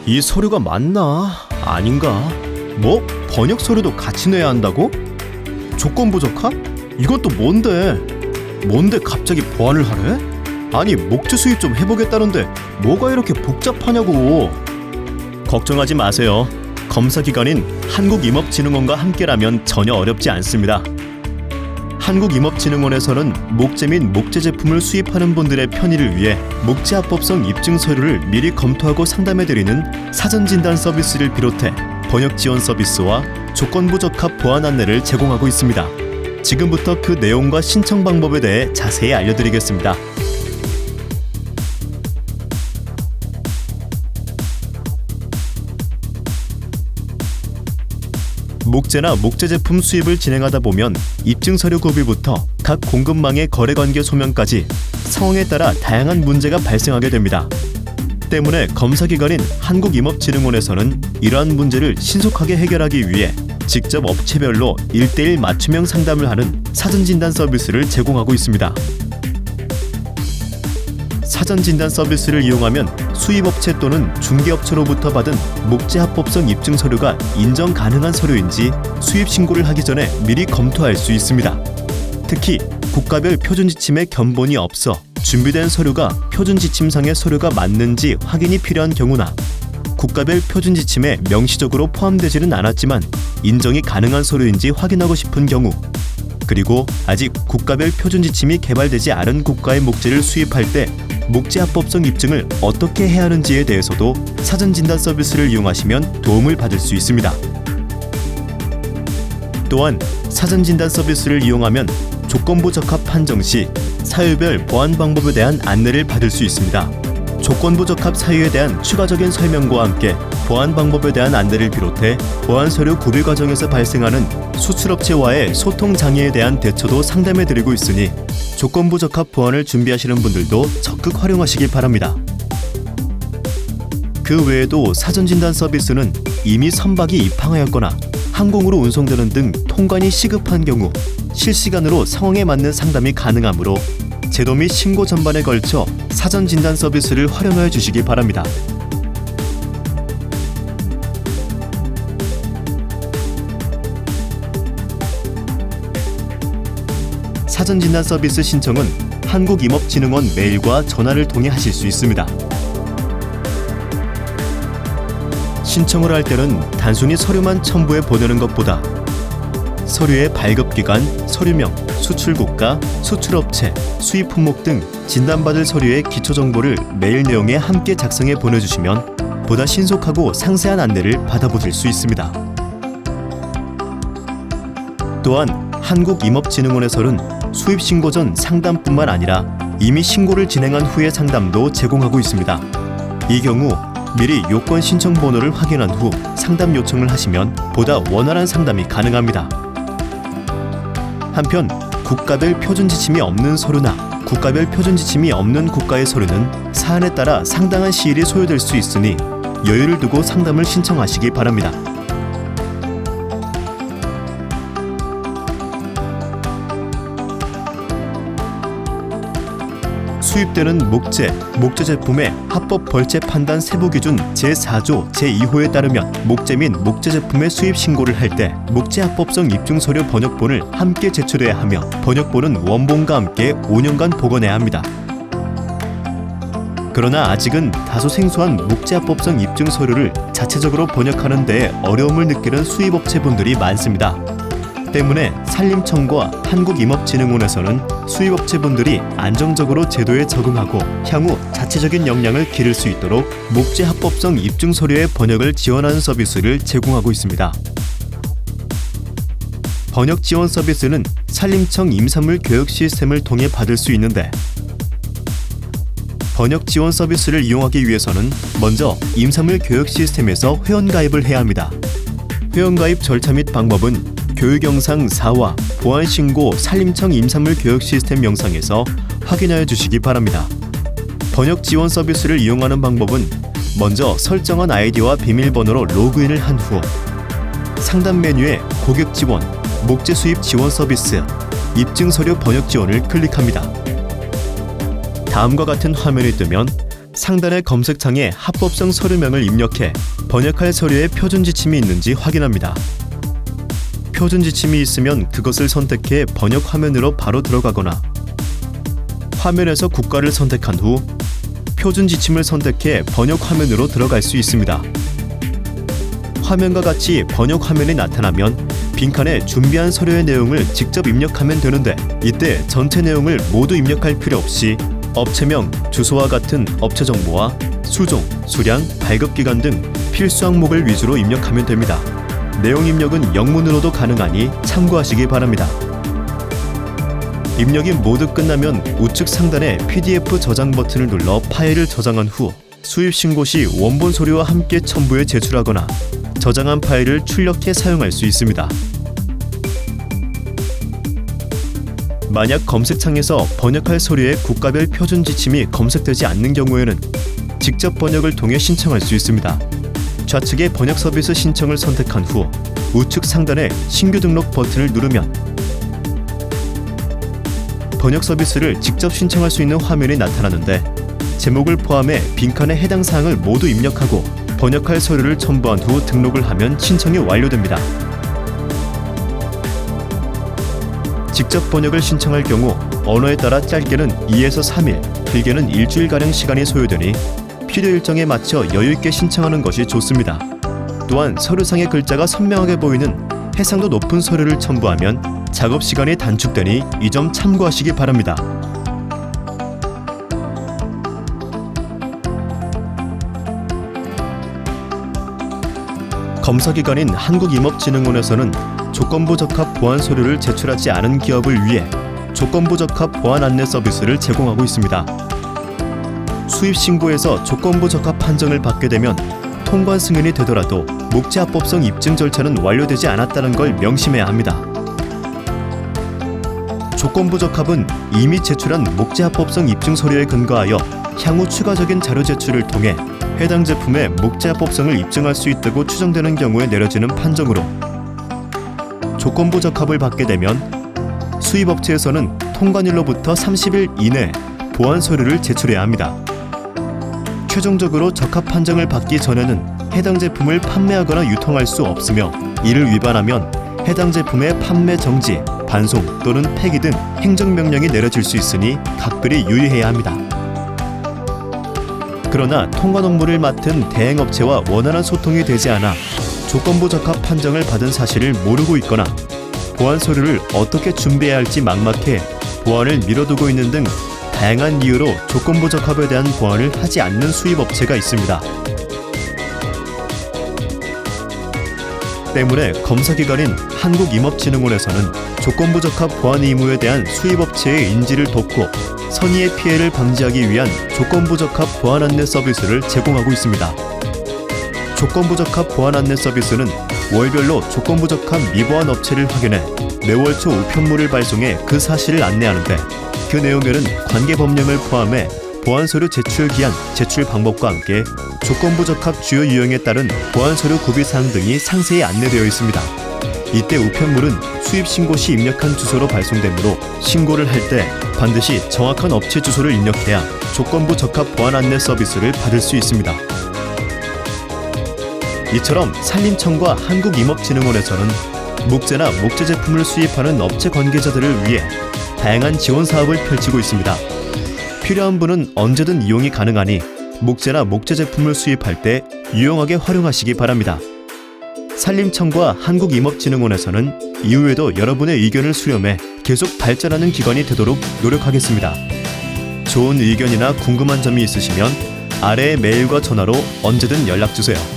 이 서류가 맞나? 아닌가? 뭐? 번역 서류도 같이 내야 한다고? 조건 부적합? 이것도 뭔데? 뭔데 갑자기 보완을 하래? 아니 목재 수입 좀 해보겠다는데 뭐가 이렇게 복잡하냐고. 걱정하지 마세요. 검사기관인 한국임업진흥원과 함께라면 전혀 어렵지 않습니다. 한국임업진흥원에서는 목재 및 목재 제품을 수입하는 분들의 편의를 위해 목재 합법성 입증 서류를 미리 검토하고 상담해드리는 사전진단 서비스를 비롯해 번역 지원 서비스와 조건부 적합 보완 안내를 제공하고 있습니다. 지금부터 그 내용과 신청 방법에 대해 자세히 알려드리겠습니다. 목재나 목재 제품 수입을 진행하다 보면 입증 서류 구비부터 각 공급망의 거래관계 소명까지 상황에 따라 다양한 문제가 발생하게 됩니다. 때문에 검사기관인 한국임업진흥원에서는 이러한 문제를 신속하게 해결하기 위해 직접 업체별로 1:1 맞춤형 상담을 하는 사전진단 서비스를 제공하고 있습니다. 사전진단 서비스를 이용하면 수입업체 또는 중개업체로부터 받은 목재 합법성 입증 서류가 인정 가능한 서류인지 수입 신고를 하기 전에 미리 검토할 수 있습니다. 특히 국가별 표준지침에 견본이 없어 준비된 서류가 표준지침상의 서류가 맞는지 확인이 필요한 경우나 국가별 표준지침에 명시적으로 포함되지는 않았지만 인정이 가능한 서류인지 확인하고 싶은 경우, 그리고 아직 국가별 표준지침이 개발되지 않은 국가의 목재를 수입할 때 목재 합법성 입증을 어떻게 해야 하는지에 대해서도 사전진단 서비스를 이용하시면 도움을 받을 수 있습니다. 또한 사전진단 서비스를 이용하면 조건부 적합 판정 시 사유별 보완 방법에 대한 안내를 받을 수 있습니다. 조건부 적합 사유에 대한 추가적인 설명과 함께 보완 방법에 대한 안내를 비롯해 보완 서류 구비 과정에서 발생하는 수출업체와의 소통 장애에 대한 대처도 상담해드리고 있으니 조건부 적합 보완을 준비하시는 분들도 적극 활용하시기 바랍니다. 그 외에도 사전진단 서비스는 이미 선박이 입항하였거나 항공으로 운송되는 등 통관이 시급한 경우 실시간으로 상황에 맞는 상담이 가능하므로 제도 및 신고 전반에 걸쳐 사전진단 서비스를 활용해 주시기 바랍니다. 사전진단 서비스 신청은 한국임업진흥원 메일과 전화를 통해 하실 수 있습니다. 신청을 할 때는 단순히 서류만 첨부해 보내는 것보다 서류의 발급기간, 서류명, 수출국가, 수출업체, 수입 품목 등 진단받을 서류의 기초정보를 메일 내용에 함께 작성해 보내주시면 보다 신속하고 상세한 안내를 받아보실 수 있습니다. 또한 한국임업진흥원에서는 수입 신고 전 상담뿐만 아니라 이미 신고를 진행한 후의 상담도 제공하고 있습니다. 이 경우 미리 요건 신청 번호를 확인한 후 상담 요청을 하시면 보다 원활한 상담이 가능합니다. 한편 국가별 표준지침이 없는 서류나 국가별 표준지침이 없는 국가의 서류는 사안에 따라 상당한 시일이 소요될 수 있으니 여유를 두고 상담을 신청하시기 바랍니다. 수입되는 목재 제품의 합법 벌채 판단 세부 기준 제4조 제2호에 따르면 목재 및 목재 제품의 수입 신고를 할 때 목재 합법성 입증 서류 번역본을 함께 제출해야 하며 번역본은 원본과 함께 5년간 보관해야 합니다. 그러나 아직은 다소 생소한 목재 합법성 입증 서류를 자체적으로 번역하는 데에 어려움을 느끼는 수입업체분들이 많습니다. 때문에 산림청과 한국임업진흥원에서는 수입업체분들이 안정적으로 제도에 적응하고 향후 자체적인 역량을 기를 수 있도록 목재 합법성 입증 서류의 번역을 지원하는 서비스를 제공하고 있습니다. 번역 지원 서비스는 산림청 임산물 교육 시스템을 통해 받을 수 있는데 번역 지원 서비스를 이용하기 위해서는 먼저 임산물 교육 시스템에서 회원가입을 해야 합니다. 회원가입 절차 및 방법은 교육 영상 4화 보안신고 산림청 임산물 교육 시스템 영상에서 확인하여 주시기 바랍니다. 번역 지원 서비스를 이용하는 방법은 먼저 설정한 아이디와 비밀번호로 로그인을 한 후 상담 메뉴에 고객 지원, 목재 수입 지원 서비스, 입증 서류 번역 지원을 클릭합니다. 다음과 같은 화면이 뜨면 상단의 검색창에 합법성 서류명을 입력해 번역할 서류에 표준 지침이 있는지 확인합니다. 표준 지침이 있으면 그것을 선택해 번역 화면으로 바로 들어가거나 화면에서 국가를 선택한 후 표준 지침을 선택해 번역 화면으로 들어갈 수 있습니다. 화면과 같이 번역 화면이 나타나면 빈칸에 준비한 서류의 내용을 직접 입력하면 되는데 이때 전체 내용을 모두 입력할 필요 없이 업체명, 주소와 같은 업체 정보와 수종, 수량, 발급기간 등 필수 항목을 위주로 입력하면 됩니다. 내용 입력은 영문으로도 가능하니 참고하시기 바랍니다. 입력이 모두 끝나면 우측 상단에 PDF 저장 버튼을 눌러 파일을 저장한 후 수입 신고 시 원본 서류와 함께 첨부해 제출하거나 저장한 파일을 출력해 사용할 수 있습니다. 만약 검색창에서 번역할 서류의 국가별 표준 지침이 검색되지 않는 경우에는 직접 번역을 통해 신청할 수 있습니다. 좌측의 번역 서비스 신청을 선택한 후 우측 상단의 신규 등록 버튼을 누르면 번역 서비스를 직접 신청할 수 있는 화면이 나타나는데 제목을 포함해 빈칸에 해당 사항을 모두 입력하고 번역할 서류를 첨부한 후 등록을 하면 신청이 완료됩니다. 직접 번역을 신청할 경우 언어에 따라 짧게는 2에서 3일, 길게는 일주일가량 시간이 소요되니 필요 일정에 맞춰 여유있게 신청하는 것이 좋습니다. 또한 서류상의 글자가 선명하게 보이는 해상도 높은 서류를 첨부하면 작업 시간이 단축되니 이 점 참고하시기 바랍니다. 검사기관인 한국임업진흥원에서는 조건부 적합 보안 서류를 제출하지 않은 기업을 위해 조건부 적합 보안 안내 서비스를 제공하고 있습니다. 수입 신고에서 조건부 적합 판정을 받게 되면 통관 승인이 되더라도 목재 합법성 입증 절차는 완료되지 않았다는 걸 명심해야 합니다. 조건부 적합은 이미 제출한 목재 합법성 입증 서류에 근거하여 향후 추가적인 자료 제출을 통해 해당 제품의 목재 합법성을 입증할 수 있다고 추정되는 경우에 내려지는 판정으로 조건부 적합을 받게 되면 수입업체에서는 통관일로부터 30일 이내 보안 서류를 제출해야 합니다. 최종적으로 적합 판정을 받기 전에는 해당 제품을 판매하거나 유통할 수 없으며 이를 위반하면 해당 제품의 판매 정지, 반송 또는 폐기 등 행정명령이 내려질 수 있으니 각별히 유의해야 합니다. 그러나 통관 업무를 맡은 대행업체와 원활한 소통이 되지 않아 조건부 적합 판정을 받은 사실을 모르고 있거나 보안 서류를 어떻게 준비해야 할지 막막해 보안을 미뤄두고 있는 등 다양한 이유로 조건부 적합에 대한 보안을 하지 않는 수입업체가 있습니다. 때문에 검사기관인 한국임업진흥원에서는 조건부 적합 보안 의무에 대한 수입업체의 인지를 돕고 선의의 피해를 방지하기 위한 조건부 적합 보안 안내 서비스를 제공하고 있습니다. 조건부 적합 보안 안내 서비스는 월별로 조건부 적합 미보안 업체를 확인해 매월 초 우편물을 발송해 그 사실을 안내하는데 그 내용에는 관계 법령을 포함해 보안 서류 제출 기한, 제출 방법과 함께 조건부 적합 주요 유형에 따른 보안 서류 구비 사항 등이 상세히 안내되어 있습니다. 이때 우편물은 수입 신고 시 입력한 주소로 발송되므로 신고를 할 때 반드시 정확한 업체 주소를 입력해야 조건부 적합 보안 안내 서비스를 받을 수 있습니다. 이처럼 산림청과 한국임업진흥원에서는 목재나 목재 제품을 수입하는 업체 관계자들을 위해 다양한 지원 사업을 펼치고 있습니다. 필요한 분은 언제든 이용이 가능하니 목재나 목재 제품을 수입할 때 유용하게 활용하시기 바랍니다. 산림청과 한국임업진흥원에서는 이후에도 여러분의 의견을 수렴해 계속 발전하는 기관이 되도록 노력하겠습니다. 좋은 의견이나 궁금한 점이 있으시면 아래의 메일과 전화로 언제든 연락주세요.